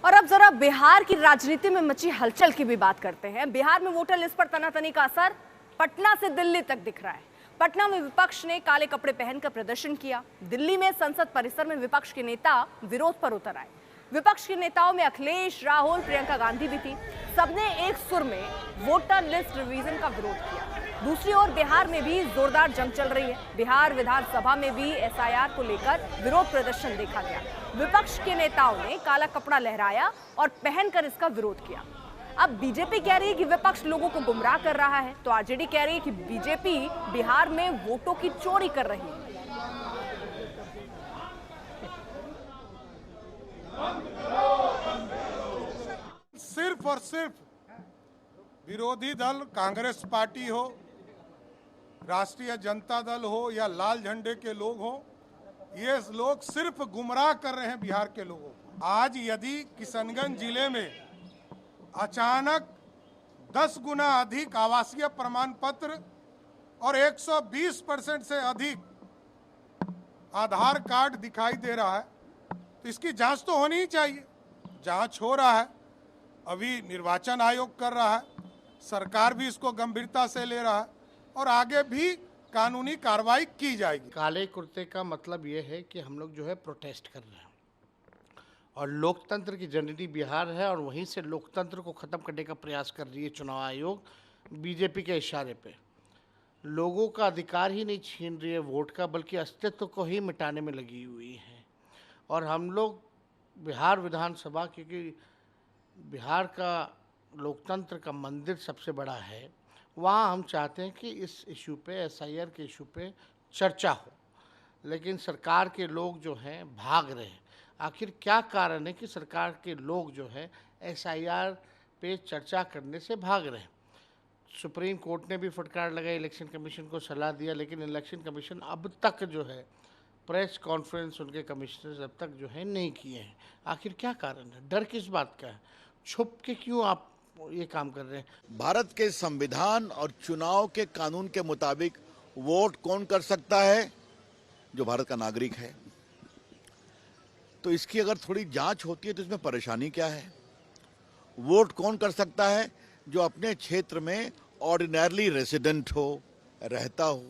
और अब जरा बिहार की राजनीति में मची हलचल की भी बात करते हैं। बिहार में वोटर लिस्ट पर तनातनी का असर पटना से दिल्ली तक दिख रहा है। पटना में विपक्ष ने काले कपड़े पहनकर प्रदर्शन किया। दिल्ली में संसद परिसर में विपक्ष के नेता विरोध पर उतर आए। विपक्ष के नेताओं में अखिलेश, राहुल, प्रियंका गांधी भी थी। सबने एक सुर में वोटर लिस्ट रिवीजन का विरोध किया। दूसरी ओर बिहार में भी जोरदार जंग चल रही है। बिहार विधानसभा में भी एसआईआर को लेकर विरोध प्रदर्शन देखा गया। विपक्ष के नेताओं ने काला कपड़ा लहराया और पहनकर इसका विरोध किया। अब बीजेपी कह रही है कि विपक्ष लोगों को गुमराह कर रहा है, तो आरजेडी कह रही है कि बीजेपी बिहार में वोटों की चोरी कर रही है। सिर्फ और सिर्फ विरोधी दल कांग्रेस पार्टी हो, राष्ट्रीय जनता दल हो या लाल झंडे के लोग हो, ये लोग सिर्फ गुमराह कर रहे हैं बिहार के लोगों को। आज यदि किशनगंज जिले में अचानक 10 गुना अधिक आवासीय प्रमाण पत्र और 120% से अधिक आधार कार्ड दिखाई दे रहा है, तो इसकी जांच तो होनी ही चाहिए। जांच हो रहा है, अभी निर्वाचन आयोग कर रहा है, सरकार भी इसको गंभीरता से ले रहा है और आगे भी कानूनी कार्रवाई की जाएगी। काले कुर्ते का मतलब ये है कि हम लोग जो है प्रोटेस्ट कर रहे हैं और लोकतंत्र की जननी बिहार है और वहीं से लोकतंत्र को ख़त्म करने का प्रयास कर रही है चुनाव आयोग बीजेपी के इशारे पे। लोगों का अधिकार ही नहीं छीन रही है वोट का, बल्कि अस्तित्व को ही मिटाने में लगी हुई है। और हम लोग बिहार विधानसभा, क्योंकि बिहार का लोकतंत्र का मंदिर सबसे बड़ा है, वहाँ हम चाहते हैं कि इस इशू पे, एसआईआर के इशू पे चर्चा हो। लेकिन सरकार के लोग जो हैं भाग रहे हैं। आखिर क्या कारण है कि सरकार के लोग जो है एसआईआर पे चर्चा करने से भाग रहे हैं? सुप्रीम कोर्ट ने भी फटकार लगाई, इलेक्शन कमीशन को सलाह दिया, लेकिन इलेक्शन कमीशन अब तक जो है प्रेस कॉन्फ्रेंस उनके कमिश्नर्स अब तक जो है नहीं किए हैं। आखिर क्या कारण है? डर किस बात का है? छुप के क्यों आप ये काम कर रहे हैं? भारत के संविधान और चुनाव के कानून के मुताबिक वोट कौन कर सकता है? जो भारत का नागरिक है। तो इसकी अगर थोड़ी जांच होती है तो इसमें परेशानी क्या है? वोट कौन कर सकता है? जो अपने क्षेत्र में ऑर्डिनरली रेजिडेंट हो, रहता हो।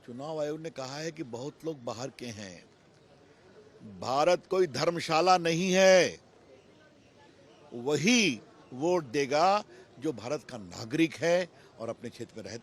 चुनाव आयोग ने कहा है कि बहुत लोग बाहर के हैं। भारत कोई धर्मशाला नहीं है। वही वोट देगा जो भारत का नागरिक है और अपने क्षेत्र में रहता है।